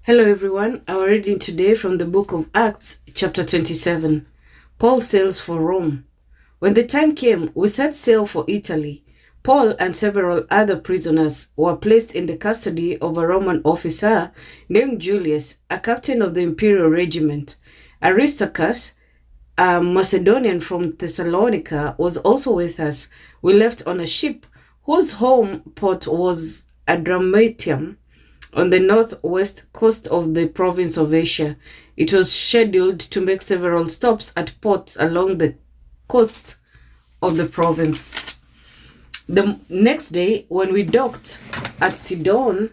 Hello everyone, our reading today from the book of Acts, chapter 27. Paul sails for Rome. When the time came, we set sail for Italy. Paul and several other prisoners were placed in the custody of a Roman officer named Julius, a captain of the imperial regiment. Aristarchus, a Macedonian from Thessalonica, was also with us. We left on a ship whose home port was Adramyttium, on the northwest coast of the province of Asia. It was scheduled to make several stops at ports along the coast of the province. The next day, when we docked at Sidon,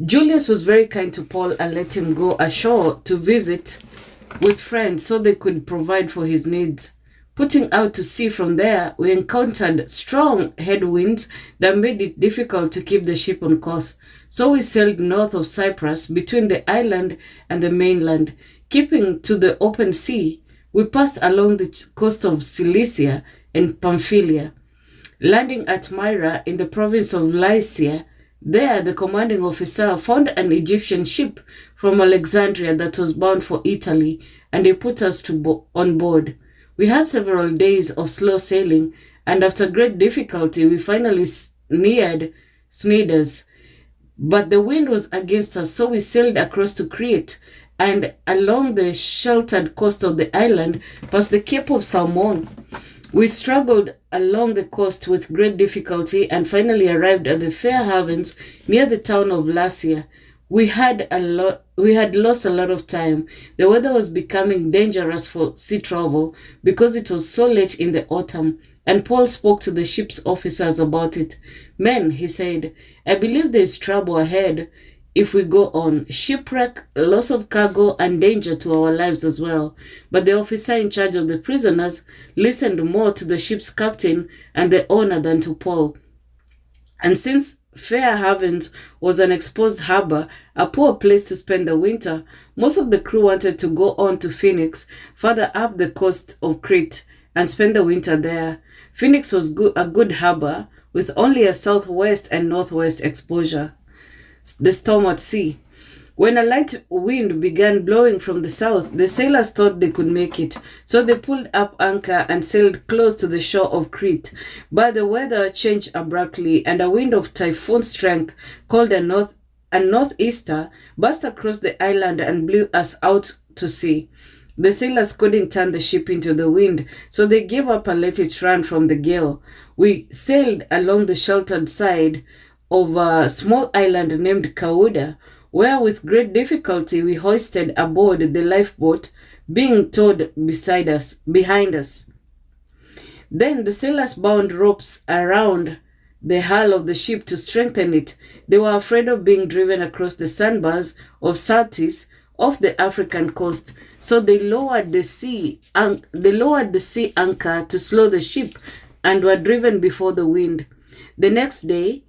Julius was very kind to Paul and let him go ashore to visit with friends so they could provide for his needs. Putting out to sea from there, we encountered strong headwinds that made it difficult to keep the ship on course. So we sailed north of Cyprus between the island and the mainland. Keeping to the open sea, we passed along the coast of Cilicia and Pamphylia, landing at Myra in the province of Lycia. There, the commanding officer found an Egyptian ship from Alexandria that was bound for Italy, and he put us on board. We had several days of slow sailing, and after great difficulty, we finally neared Cnidus. But the wind was against us, so we sailed across to Crete, and along the sheltered coast of the island, past the Cape of Salmon. We struggled along the coast with great difficulty, and finally arrived at the fair havens near the town of Lasea. We had lost a lot of time. The weather was becoming dangerous for sea travel because it was so late in the autumn, and Paul spoke to the ship's officers about it. Men, he said, I believe there is trouble ahead if we go on. Shipwreck, loss of cargo, and danger to our lives as well. But the officer in charge of the prisoners listened more to the ship's captain and the owner than to Paul. And since Fair Havens was an exposed harbor, a poor place to spend the winter, most of the crew wanted to go on to Phoenix, further up the coast of Crete, and spend the winter there. Phoenix was a good harbor, with only a southwest and northwest exposure. The storm at sea. When a light wind began blowing from the south, the sailors thought they could make it, so they pulled up anchor and sailed close to the shore of Crete. But the weather changed abruptly, and a wind of typhoon strength, called a northeaster, burst across the island and blew us out to sea. The sailors couldn't turn the ship into the wind, so they gave up and let it run from the gale. We sailed along the sheltered side of a small island named Cauda, where with great difficulty we hoisted aboard the lifeboat being towed behind us. Then the sailors bound ropes around the hull of the ship to strengthen it. They were afraid of being driven across the sandbars of Syrtis off the African coast, so they lowered the sea anchor to slow the ship and were driven before the wind. The next day,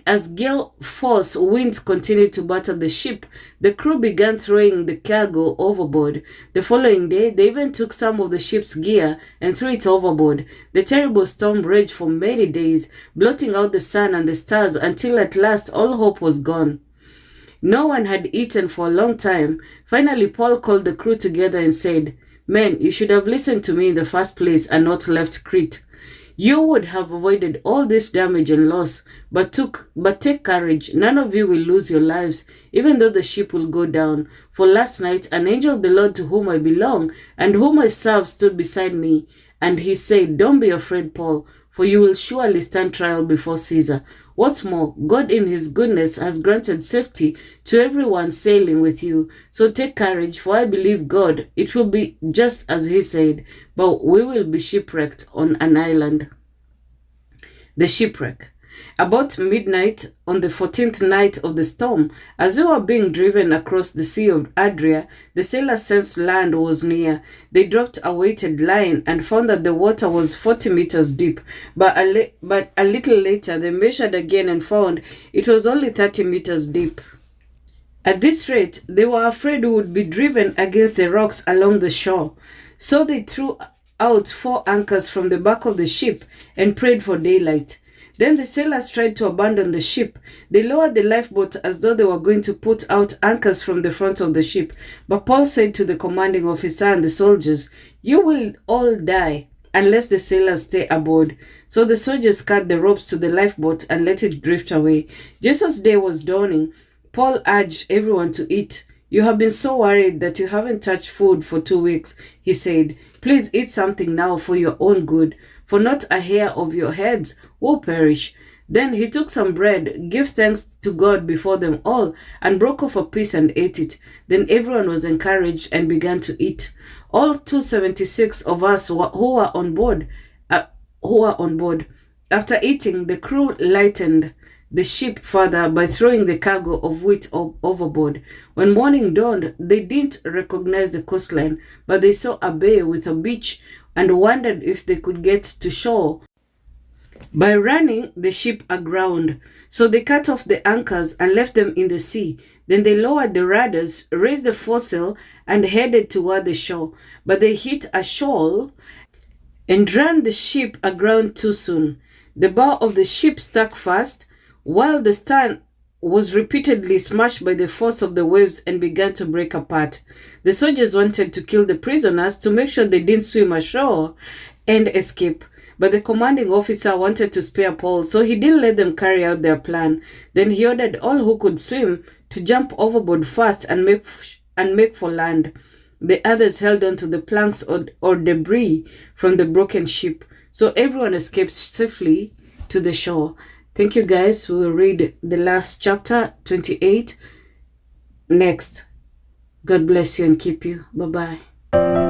as gale force winds continued to batter the ship, the crew began throwing the cargo overboard. The following day, they even took some of the ship's gear and threw it overboard. The terrible storm raged for many days, blotting out the sun and the stars until at last all hope was gone. No one had eaten for a long time. Finally, Paul called the crew together and said, Men, you should have listened to me in the first place and not left Crete. You would have avoided all this damage and loss, but take courage. None of you will lose your lives, even though the ship will go down. For last night, an angel of the Lord to whom I belong and whom I serve stood beside me, and he said, Don't be afraid, Paul, for you will surely stand trial before Caesar. What's more, God in his goodness has granted safety to everyone sailing with you. So take courage, for I believe God. It will be just as he said, but we will be shipwrecked on an island. The shipwreck. About midnight on the 14th night of the storm, as we were being driven across the Sea of Adria, the sailors sensed land was near. They dropped a weighted line and found that the water was 40 meters deep. But a little later, they measured again and found it was only 30 meters deep. At this rate, they were afraid we would be driven against the rocks along the shore. So they threw out 4 anchors from the back of the ship and prayed for daylight. Then the sailors tried to abandon the ship. They lowered the lifeboat as though they were going to put out anchors from the front of the ship. But Paul said to the commanding officer and the soldiers, "You will all die unless the sailors stay aboard." So the soldiers cut the ropes to the lifeboat and let it drift away. Just as day was dawning, Paul urged everyone to eat. "You have been so worried that you haven't touched food for 2 weeks," he said. "Please eat something now for your own good, for not a hair of your heads will perish." Then he took some bread, gave thanks to God before them all, and broke off a piece and ate it. Then everyone was encouraged and began to eat. All 276 of us who were on board. After eating, the crew lightened the ship further by throwing the cargo of wheat overboard. When morning dawned, they didn't recognize the coastline, but they saw a bay with a beach and wondered if they could get to shore by running the ship aground. So they cut off the anchors and left them in the sea. Then they lowered the rudders, raised the foresail, and headed toward the shore. But they hit a shoal and ran the ship aground too soon. The bow of the ship stuck fast, while the stern was repeatedly smashed by the force of the waves and began to break apart. The soldiers wanted to kill the prisoners to make sure they didn't swim ashore and escape. But the commanding officer wanted to spare Paul, so he didn't let them carry out their plan. Then he ordered all who could swim to jump overboard fast and make for land. The others held on to the planks or debris from the broken ship, so everyone escaped safely to the shore. Thank you, guys. We will read the last chapter, 28, next. God bless you and keep you. Bye-bye.